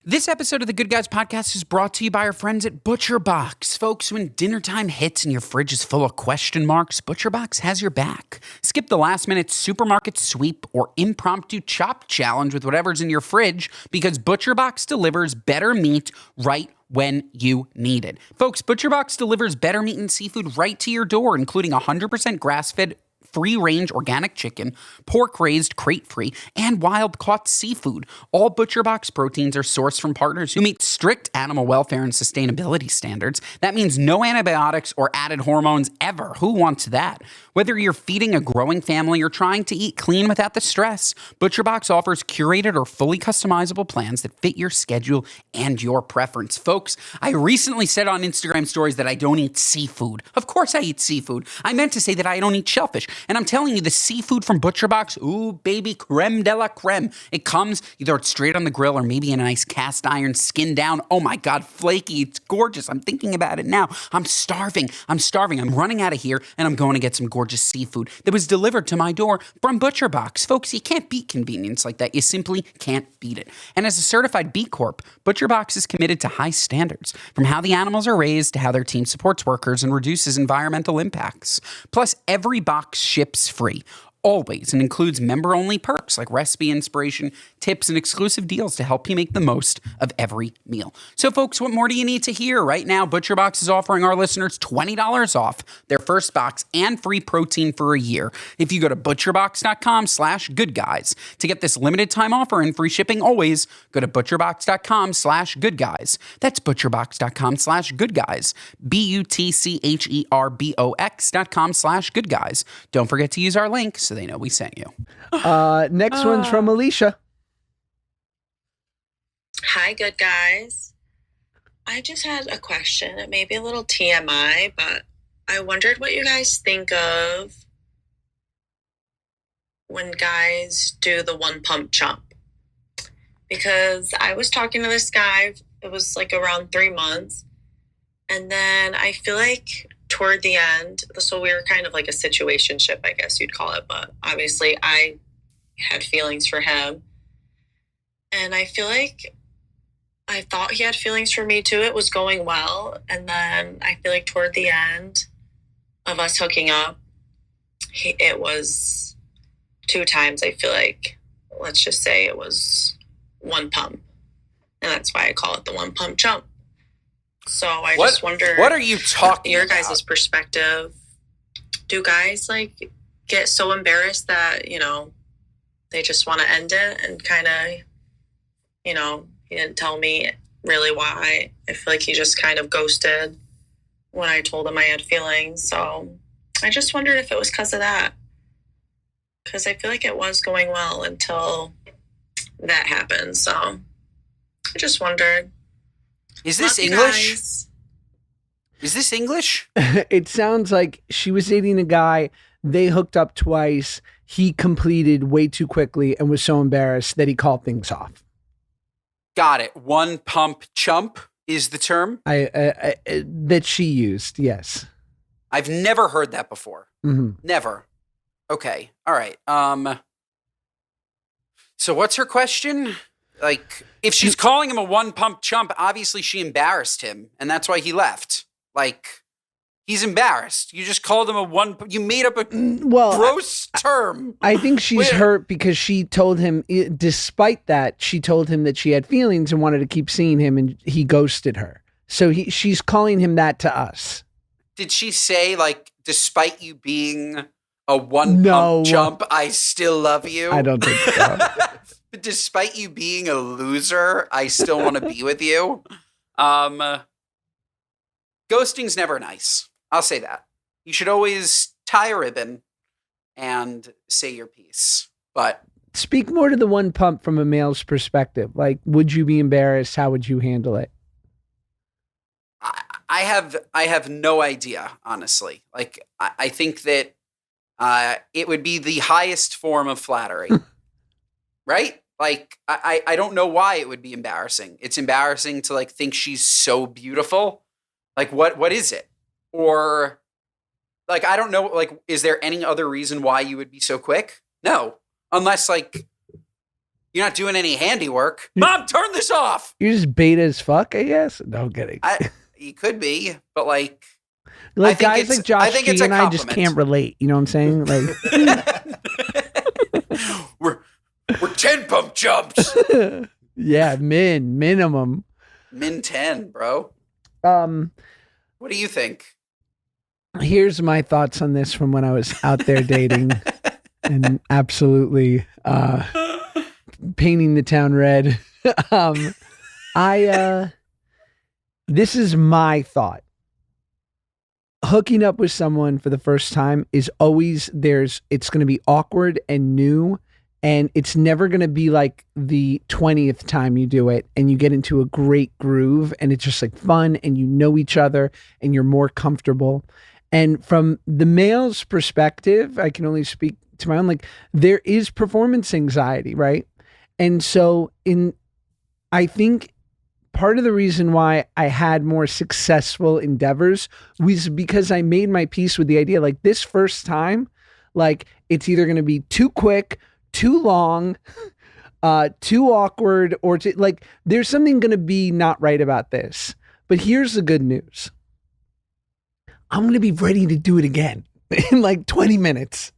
This episode of the Good Guys Podcast is brought to you by our friends at ButcherBox. Folks, when dinner time hits and your fridge is full of question marks, ButcherBox has your back. Skip the last-minute supermarket sweep or impromptu chop challenge with whatever's in your fridge because ButcherBox delivers better meat right when you need it. Folks, ButcherBox delivers better meat and seafood right to your door, including 100% grass-fed free-range organic chicken, pork-raised crate-free, and wild-caught seafood. All ButcherBox proteins are sourced from partners who meet strict animal welfare and sustainability standards. That means no antibiotics or added hormones ever. Who wants that? Whether you're feeding a growing family or trying to eat clean without the stress, ButcherBox offers curated or fully customizable plans that fit your schedule and your preference. Folks, I recently said on Instagram stories that I don't eat seafood. Of course I eat seafood. I meant to say that I don't eat shellfish. And I'm telling you, the seafood from ButcherBox, ooh, baby, creme de la creme. It comes, you throw it straight on the grill or maybe in a nice cast iron, skin down. Oh my God, flaky. It's gorgeous. I'm thinking about it now. I'm starving. I'm running out of here and I'm going to get some gorgeous seafood that was delivered to my door from ButcherBox. Folks, you can't beat convenience like that. You simply can't beat it. And as a certified B Corp, ButcherBox is committed to high standards, from how the animals are raised to how their team supports workers and reduces environmental impacts. Plus, every box ships free. Always, and includes member-only perks like recipe inspiration, tips, and exclusive deals to help you make the most of every meal. So, folks, what more do you need to hear? Right now, ButcherBox is offering our listeners $20 off their first box and free protein for a year if you go to butcherbox.com/goodguys. To get this limited time offer and free shipping always, go to butcherbox.com/goodguys. That's butcherbox.com/goodguys. ButcherBox.com/goodguys. Don't forget to use our link so they know we sent you. Next one's from Alicia. Hi, good guys. I just had a question. It may be a little TMI, but I wondered what you guys think of when guys do the one pump chump. Because I was talking to this guy, it was like around 3 months. And then I feel like toward the end, so we were kind of like a situationship, I guess you'd call it. But obviously I had feelings for him. And I feel like I thought he had feelings for me too. It was going well. And then I feel like toward the end of us hooking up, it was 2 times. I feel like, let's just say it was one pump. And that's why I call it the one pump chump. So I just wonder, what are you talking your about? guys' perspective? Do guys like get so embarrassed that, you know, they just want to end it and kind of, you know, he didn't tell me really why. I feel like he just kind of ghosted when I told him I had feelings. So I just wondered if it was because of that. Because I feel like it was going well until that happened. So I just wondered. Is this Love you English? guys. Is this English? It sounds like she was dating a guy. They hooked up twice. He completed way too quickly and was so embarrassed that he called things off. Got it. One pump chump is the term. That she used. Yes. I've never heard that before. Mm-hmm. Never. Okay. All right. So what's her question? Like, if she's calling him a one pump chump, obviously she embarrassed him, and that's why he left. Like, he's embarrassed. You just called him a one. You made up a gross term. I think she's hurt because she told him, despite that, she told him that she had feelings and wanted to keep seeing him, and he ghosted her. So she's calling him that to us. Did she say, like, despite you being a one No. pump chump, I still love you? I don't think so. But despite you being a loser, I still want to be with you. Ghosting's never nice. I'll say that. You should always tie a ribbon and say your piece. But Speak more to the one pump from a male's perspective. Like, would you be embarrassed? How would you handle it? I have no idea, honestly. Like, I think that it would be the highest form of flattery, right? Like, I don't know why it would be embarrassing. It's embarrassing to like think she's so beautiful. Like, what is it? Or like, I don't know. Like, is there any other reason why you would be so quick? No, unless like you're not doing any handiwork. Mom, turn this off. You're just beta as fuck, I guess. No, I'm kidding. You could be, but like Like I think guys it's- like Josh I think it's G a and I just compliment. can't relate. You know what I'm saying? Like, we're 10 pump jumps. yeah, minimum. Min 10, bro. What do you think? Here's my thoughts on this from when I was out there dating and absolutely painting the town red. This is my thought. Hooking up with someone for the first time is always it's going to be awkward and new, and it's never going to be like the 20th time you do it and you get into a great groove and it's just like fun and you know each other and you're more comfortable. And from the male's perspective, I can only speak to my own, like there is performance anxiety, right? And so I think part of the reason why I had more successful endeavors was because I made my peace with the idea, like this first time, like it's either going to be too quick, too long, too awkward, or like there's something going to be not right about this. But here's the good news. I'm going to be ready to do it again in like 20 minutes.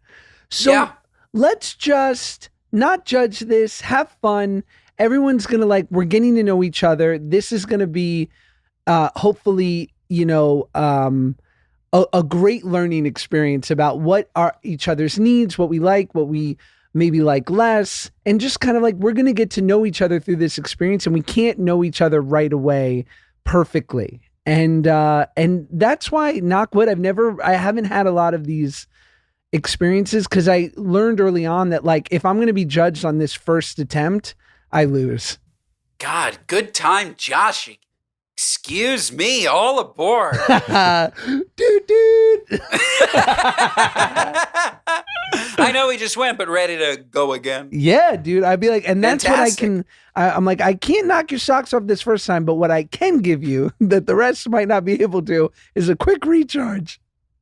So let's just not judge this, have fun. Everyone's going to we're getting to know each other. This is going to be hopefully, a great learning experience about what are each other's needs, what we like, what we maybe like less, and just kind of like we're going to get to know each other through this experience, and we can't know each other right away perfectly. And that's why, knock wood, I haven't had a lot of these experiences because I learned early on that like if I'm going to be judged on this first attempt, I lose. God, good time, Josh. Excuse me, all aboard. Dude. I know we just went, but ready to go again. Yeah, dude. I'd be like, and that's Fantastic. what I'm like, I can't knock your socks off this first time, but what I can give you that the rest might not be able to is a quick recharge.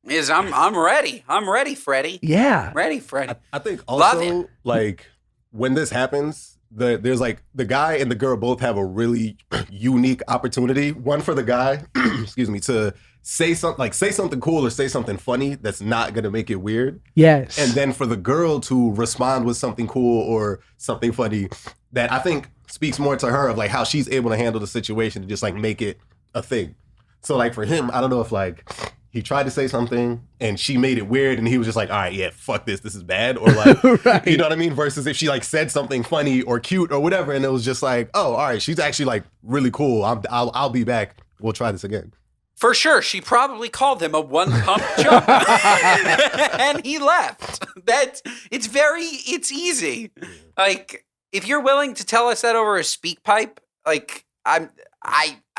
I'm ready. I'm ready, Freddie. Yeah. Ready, Freddie. I think Love also it. like when this happens, there's like the guy and the girl both have a really unique opportunity. One for the guy, excuse me, to say something cool or say something funny that's not gonna make it weird. Yes. And then for the girl to respond with something cool or something funny that I think speaks more to her of like how she's able to handle the situation to just like make it a thing. So like for him, I don't know if like he tried to say something and she made it weird and he was just like, all right, yeah, fuck this is bad. Or like, Right. You know what I mean? Versus if she like said something funny or cute or whatever and it was just like, oh, all right, she's actually like really cool. I'll be back. We'll try this again. For sure, she probably called him a one-pump jump, and he left. It's easy. Like, if you're willing to tell us that over a speak pipe, like, I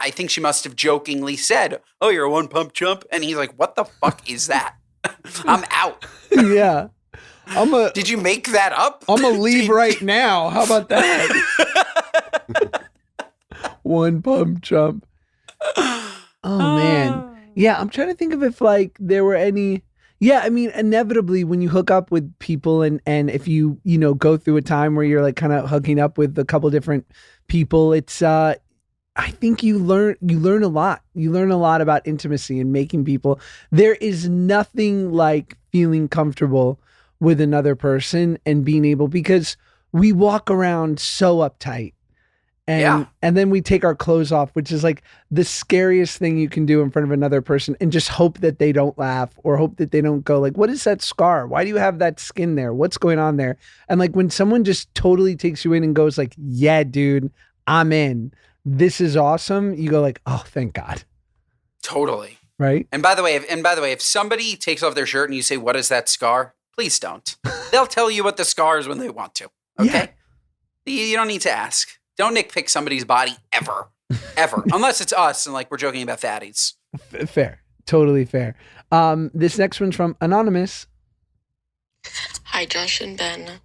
think she must have jokingly said, "Oh, you're a one-pump jump," and he's like, "What the fuck is that?" I'm out. Yeah. Did you make that up? I'm gonna leave right now. How about that? One pump jump. Oh man. Yeah, I'm trying to think of if like there were any. Yeah, I mean, inevitably when you hook up with people and if you go through a time where you're like kind of hooking up with a couple different people, it's I think you learn a lot. You learn a lot about intimacy and making people. There is nothing like feeling comfortable with another person and being able, because we walk around so uptight. And then we take our clothes off, which is like the scariest thing you can do in front of another person, and just hope that they don't laugh or hope that they don't go like, what is that scar? Why do you have that skin there? What's going on there? And like when someone just totally takes you in and goes like, yeah, dude, I'm in. This is awesome. You go like, oh, thank God. Totally. Right. And by the way, if somebody takes off their shirt and you say, what is that scar? Please don't. They'll tell you what the scar is when they want to. Okay. Yeah. You don't need to ask. Don't nitpick somebody's body ever. Unless it's us and like we're joking about fatties. Fair. Totally fair. This next one's from Anonymous. Hi, Josh and Ben.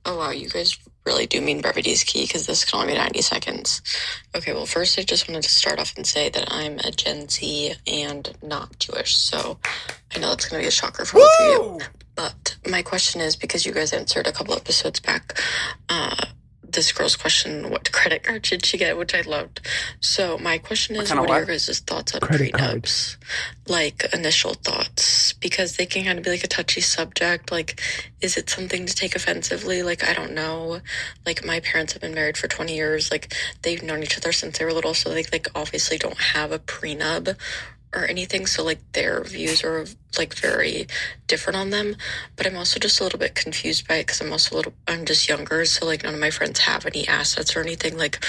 Oh, wow, you guys really do mean brevity is key because this can only be 90 seconds. Okay, well, first I just wanted to start off and say that I'm a Gen Z and not Jewish, so I know that's going to be a shocker for both of you. But my question is, because you guys answered a couple episodes back, this girl's question, what credit card should she get, which I loved. So my question is, what are your guys' thoughts on prenups? Like, initial thoughts, because they can kind of be like a touchy subject. Like, is it something to take offensively? Like, I don't know. Like, my parents have been married for 20 years. Like, they've known each other since they were little, so they like obviously don't have a prenup or anything, so like their views are like very different on them. But I'm also just a little bit confused by it because I'm just younger, so like none of my friends have any assets or anything. Like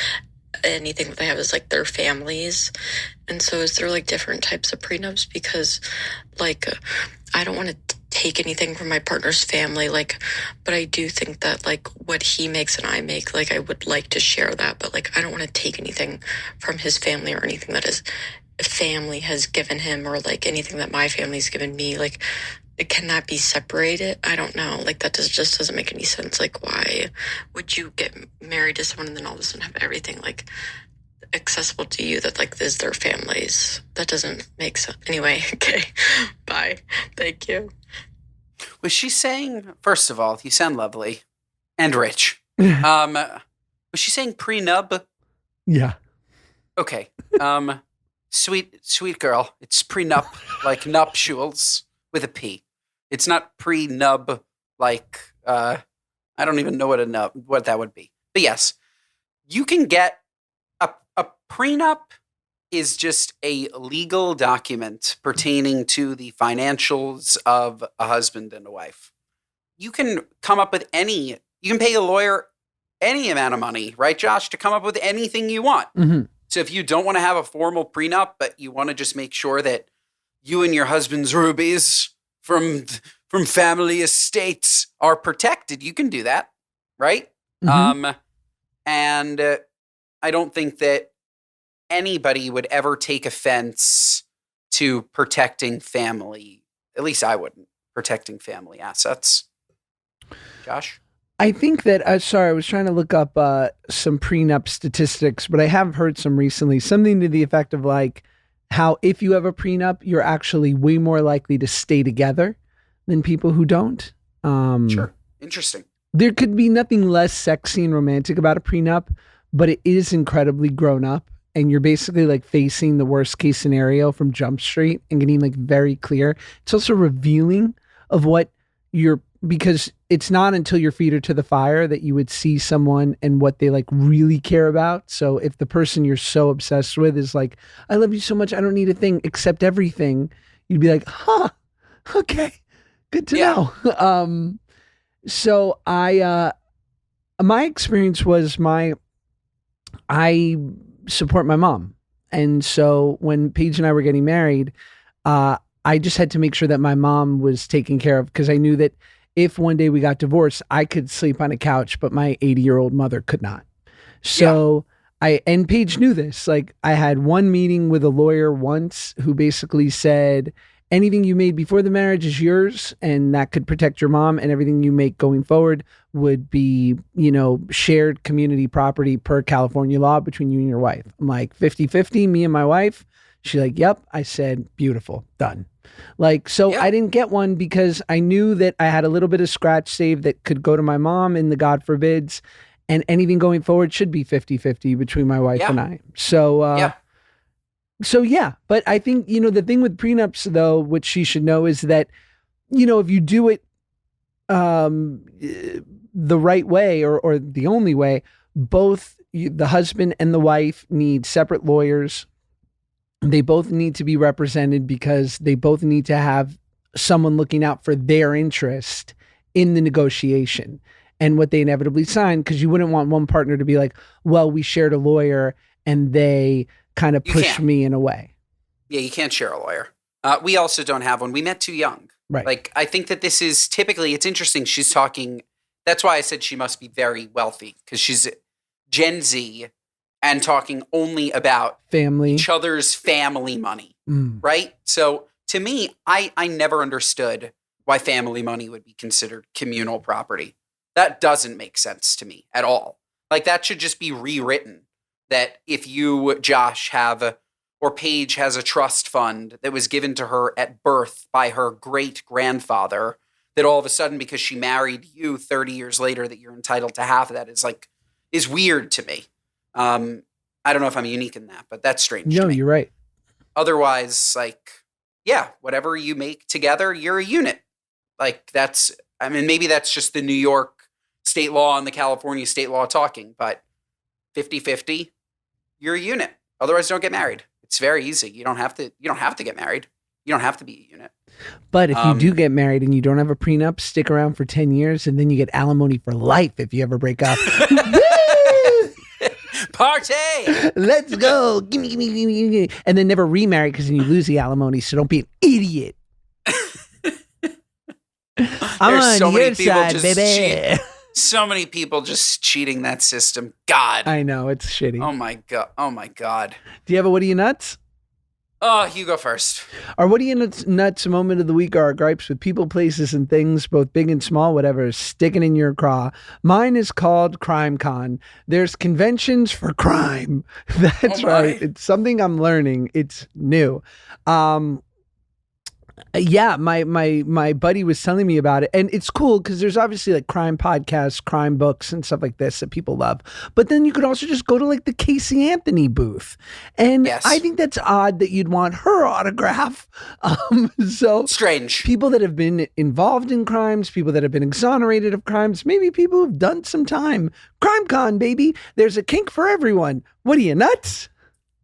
anything that they have is like their families. And so is there like different types of prenups? Because like I don't want to take anything from my partner's family, like, but I do think that like what he makes and I make, like I would like to share that, but like I don't want to take anything from his family or anything that his family has given him or like anything that my family's given me. Like, can that be separated? I don't know. Like that just doesn't make any sense. Like, why would you get married to someone and then all of a sudden have everything like accessible to you that like is their family's? That doesn't make sense. Anyway, okay. Bye. Thank you. Was she saying, first of all, you sound lovely and rich. Was she saying prenub? Yeah. Okay. Sweet girl. It's prenup, like nuptials with a P. It's not prenub, like I don't even know what that would be. But yes, you can get a prenup is just a legal document pertaining to the financials of a husband and a wife. You can come up with you can pay a lawyer any amount of money, right, Josh, to come up with anything you want. Mm-hmm. So if you don't want to have a formal prenup, but you want to just make sure that you and your husband's rubies from family estates are protected, you can do that, right? Mm-hmm. And I don't think that anybody would ever take offense to protecting family. At least I wouldn't. Protecting family assets. Josh? I think that, I was trying to look up some prenup statistics, but I have heard some recently, something to the effect of like how if you have a prenup, you're actually way more likely to stay together than people who don't. Sure. Interesting. There could be nothing less sexy and romantic about a prenup, but it is incredibly grown up. And you're basically like facing the worst case scenario from Jump Street and getting like very clear. It's also revealing of what because it's not until your feet are to the fire that you would see someone and what they like really care about. So if the person you're so obsessed with is like, I love you so much, I don't need a thing except everything, you'd be like, huh, okay, good to know. So my experience was I support my mom. And so when Paige and I were getting married, I just had to make sure that my mom was taken care of because I knew that if one day we got divorced, I could sleep on a couch, but my 80-year-old mother could not. So and Paige knew this. Like I had one meeting with a lawyer once who basically said, anything you made before the marriage is yours and that could protect your mom, and everything you make going forward would be, shared community property per California law between you and your wife. I'm like 50-50, me and my wife. She's like, yep. I said, beautiful, done. Like, so I didn't get one because I knew that I had a little bit of scratch saved that could go to my mom in the God forbids, and anything going forward should be 50-50 between my wife and I. So, but I think, the thing with prenups though, which she should know is that, if you do it the right way or the only way, both the husband and the wife need separate lawyers. They both need to be represented because they both need to have someone looking out for their interest in the negotiation and what they inevitably sign, because you wouldn't want one partner to be like, well, we shared a lawyer and they kind of pushed me in a way. Yeah, you can't share a lawyer. We also don't have one. We met too young. Right. Like, I think that this is typically, it's interesting. She's talking, that's why I said she must be very wealthy, because she's Gen Z and talking only about family, each other's family money. Right. So to me, I never understood why family money would be considered communal property. That doesn't make sense to me at all. Like, that should just be rewritten, that if you, Josh, have, or Paige has a trust fund that was given to her at birth by her great grandfather, that all of a sudden, because she married you 30 years later, that you're entitled to half of that is weird to me. I don't know if I'm unique in that, but that's strange to No, me. you're right. Otherwise, like, yeah, whatever you make together, you're a unit. Like, that's, I mean, maybe that's just the New York state law and the California state law talking, but 50-50, you're a unit. Otherwise, don't get married. It's very easy. You don't have to get married. You don't have to be a unit. But if you do get married and you don't have a prenup, stick around for 10 years and then you get alimony for life if you ever break up. Party! Let's go. Gimme. And then never remarry because then you lose the alimony. So don't be an idiot. I'm There's on so many your people side, just baby. So many people just cheating that system. God. I know, it's shitty. Oh my God. Oh my God. Do you have a what are you nuts? Oh, you go first. Our what are you nuts moment of the week are our gripes with people, places, and things, both big and small, whatever is sticking in your craw. Mine is called Crime Con. There's conventions for crime. That's right. It's something I'm learning. It's new. Yeah, my buddy was telling me about it, and it's cool because there's obviously like crime podcasts, crime books, and stuff like this that people love. But then you could also just go to like the Casey Anthony booth, and Yes. I think that's odd that you'd want her autograph. So Strange. people that have been involved in crimes, people that have been exonerated of crimes, maybe people who've done some time. Crime Con, baby. There's a kink for everyone. What are you nuts?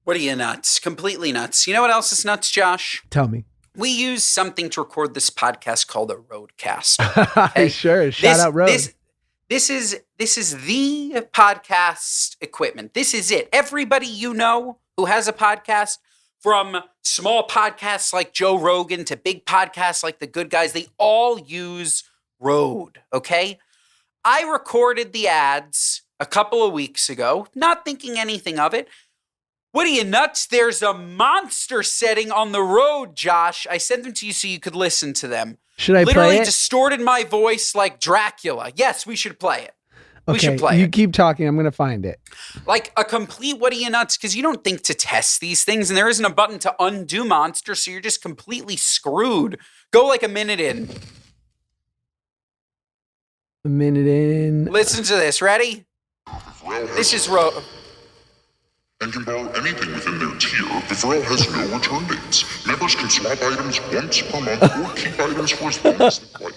What are you nuts? Completely nuts. You know what else is nuts, Josh? Tell me. We use something to record this podcast called a roadcast. Okay? Sure. Shout out Road. This is the podcast equipment. This is it. Everybody you know who has a podcast, from small podcasts like Joe Rogan to big podcasts like The Good Guys, they all use Rode, okay? I recorded the ads a couple of weeks ago, not thinking anything of it. What are you nuts? There's a monster setting on the road, Josh. I sent them to you so you could listen to them. Should I Literally play it? distorted my voice like Dracula. Yes, we should play it. We Okay, should play you it. keep talking. I'm going to find it. Like a complete what are you nuts? Because you don't think to test these things, and there isn't a button to undo monster, so you're just completely screwed. Go like a minute in. A minute in. Listen to this. Ready? This is and can borrow anything within their tier. The Pharrell has no return dates. Members can swap items once per month or keep items for as long as they like.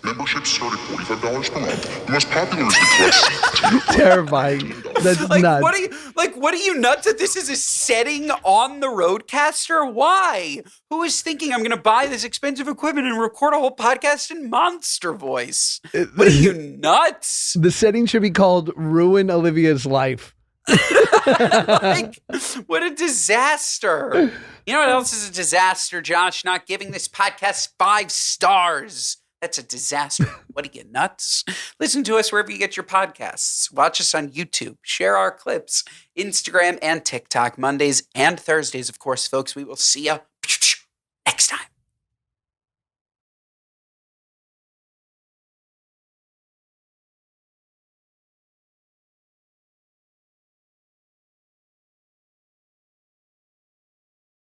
Memberships start at $45 per month. The most popular is the Classic. Terrifying. That's like nuts. what are you nuts that this is a setting on the Roadcaster? Why? Who is thinking I'm going to buy this expensive equipment and record a whole podcast in monster voice? What are you nuts? The setting should be called Ruin Olivia's Life. Like, what a disaster. You know what else is a disaster, Josh? Not giving this podcast 5 stars. That's a disaster. What are you, nuts? Listen to us wherever you get your podcasts. Watch us on YouTube. Share our clips. Instagram and TikTok. Mondays and Thursdays, of course, folks. We will see you